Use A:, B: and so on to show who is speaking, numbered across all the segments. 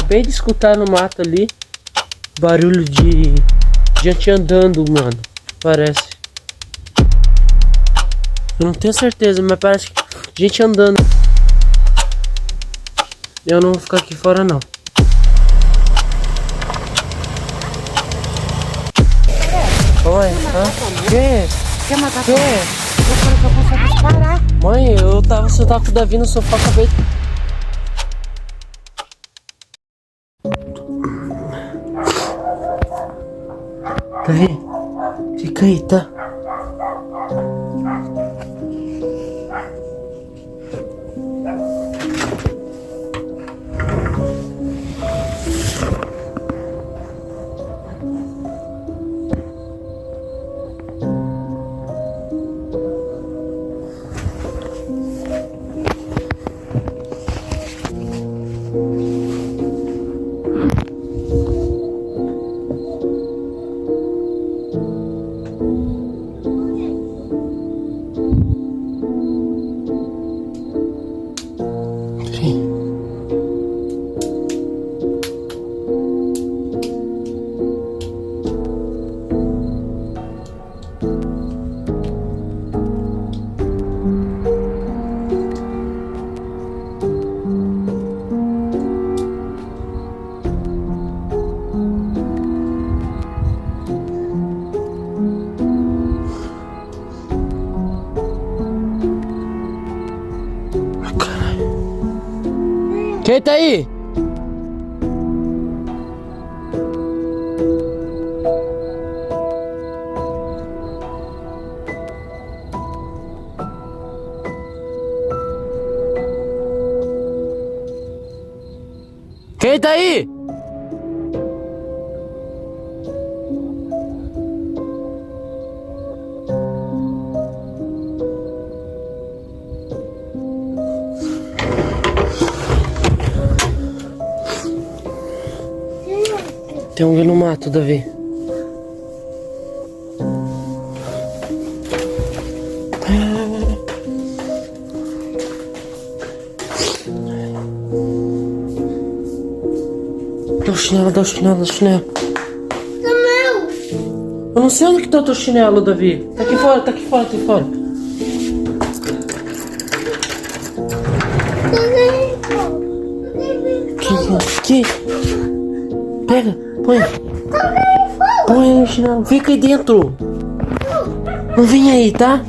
A: acabei de escutar no mato ali barulho de gente andando, mano. Parece. Eu não tenho certeza, mas parece que gente andando. Eu não vou ficar aqui fora não. Oi, que?
B: Quer matar
A: Que?
B: Eu quero que eu consiga disparar.
A: Mãe, eu tava sentado com o Davi no sofá, acabei de... Davi, fica aí, tá? Quem tá aí? Quem tá aí? Tem alguém no mato, Davi. Dá o chinelo, dá o chinelo, dá o chinelo. Eu não sei onde que tá o teu chinelo, Davi. Tá aqui fora, tá aqui fora, tá aqui fora. Que? Pega, põe. Põe aí o chinelo. Fica aí dentro. Não vem aí, tá?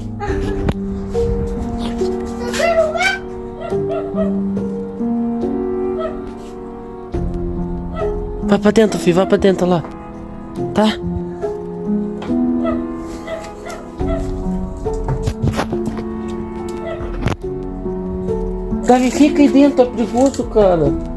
A: Vai pra dentro, filho. Vai pra dentro lá. Tá? Davi, fica aí dentro. É perigoso, cara.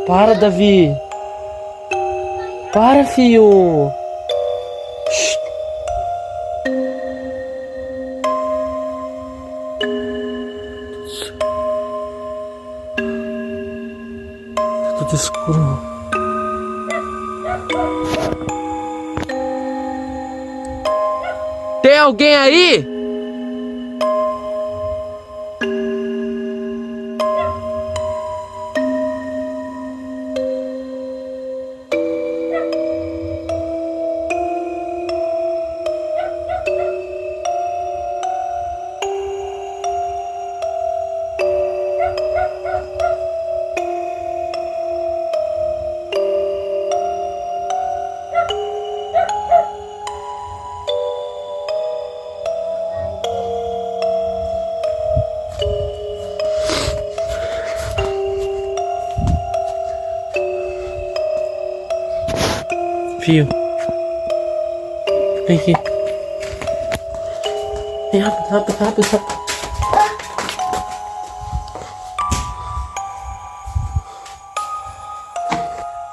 A: Para, Davi. Para, filho. Shhh. Tá tudo escuro. Tem alguém aí? Fio. Vem aqui. Vem rápido, rápido, rápido, rápido.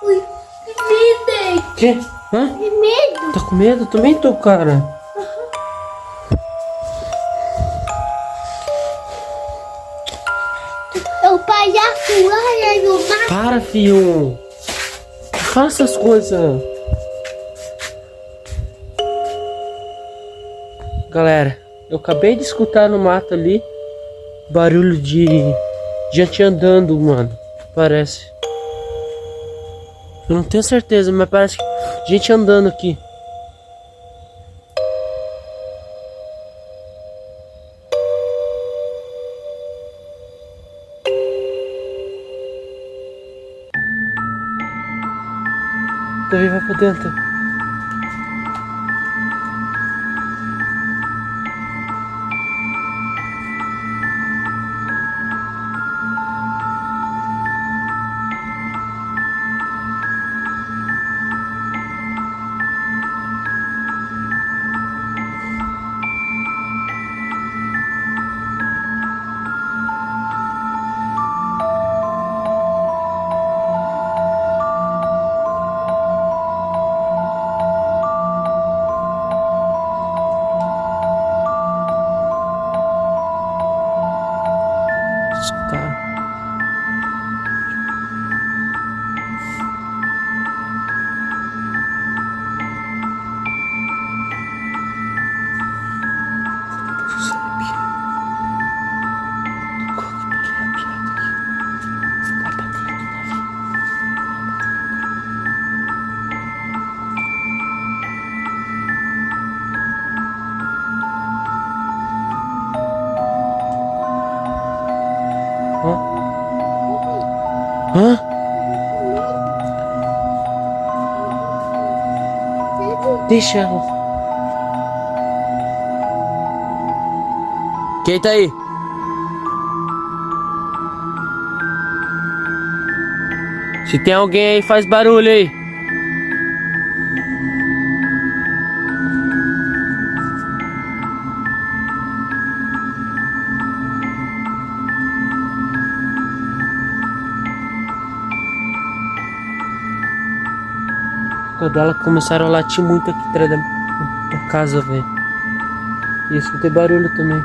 C: Ui, me
A: Que? Hã?
B: De medo.
A: Tá com medo? Também tô, cara.
B: É o palhaço lá no mar.
A: Para, filho. Não faça essas coisas. Galera, eu acabei de escutar no mato ali barulho de gente andando, mano. Parece. Eu não tenho certeza, mas parece que gente andando aqui. Davi, vai pra dentro. Escutar. Hã? Deixa ela. Quem tá aí? Se tem alguém aí, faz barulho aí. Quando ela começaram a latir muito aqui atrás da casa, velho. E eu escutei barulho também.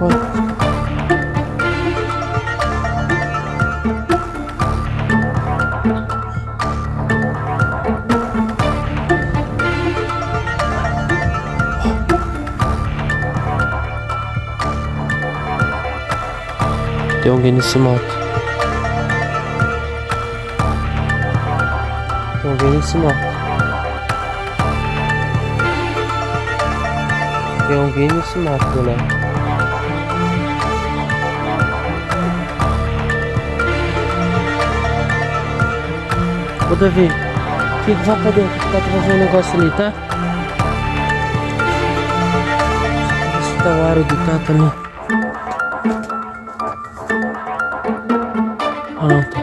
A: Ó. Tem alguém nesse mato. Tem alguém nesse mato. Tem alguém nesse mato, galera. Ô Davi, fica, vai pra dentro, tá fazendo um negócio ali, tá? Deixa eu ver se tá o aro do Tata ali. Ah, não, tá.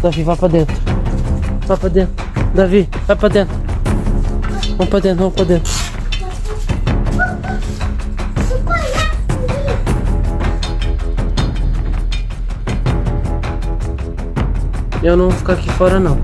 A: Davi, vai pra dentro. Vai pra dentro. Davi, vai pra dentro. Vamos pra dentro, vamos pra dentro. Eu não vou ficar aqui fora, não.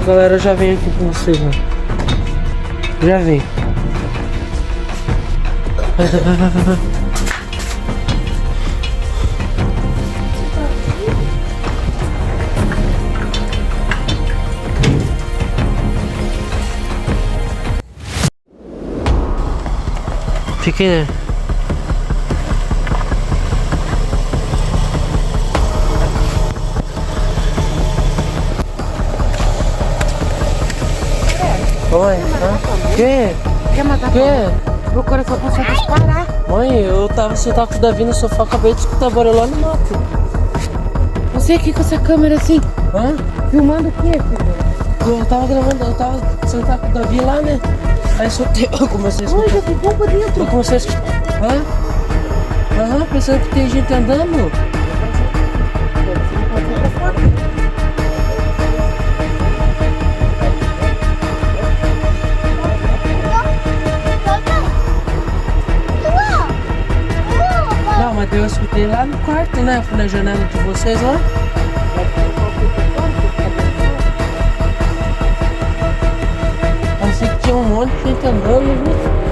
A: Galera, eu já venho aqui com vocês, mano. Já vem. Vai. Fica aí. Oi, que?
C: Quer matar
A: Que?
C: Meu coração começou a disparar.
A: Mãe, eu tava sentado com o Davi no sofá, acabei de escutar barulho lá no mato.
C: Você aqui com essa câmera assim,
A: Hã?
C: filmando o quê, filho?
A: Eu tava gravando, eu tava sentado com o Davi lá, né? Aí eu comecei a
C: Oi,
A: escutar.
C: já ficou pra dentro.
A: Eu comecei a escutar. Hã? Aham, pensando que tem gente andando. Não, mas eu escutei lá no quarto, né? Fui na janela de vocês lá. Pensei que tinha um monte de gente andando, né?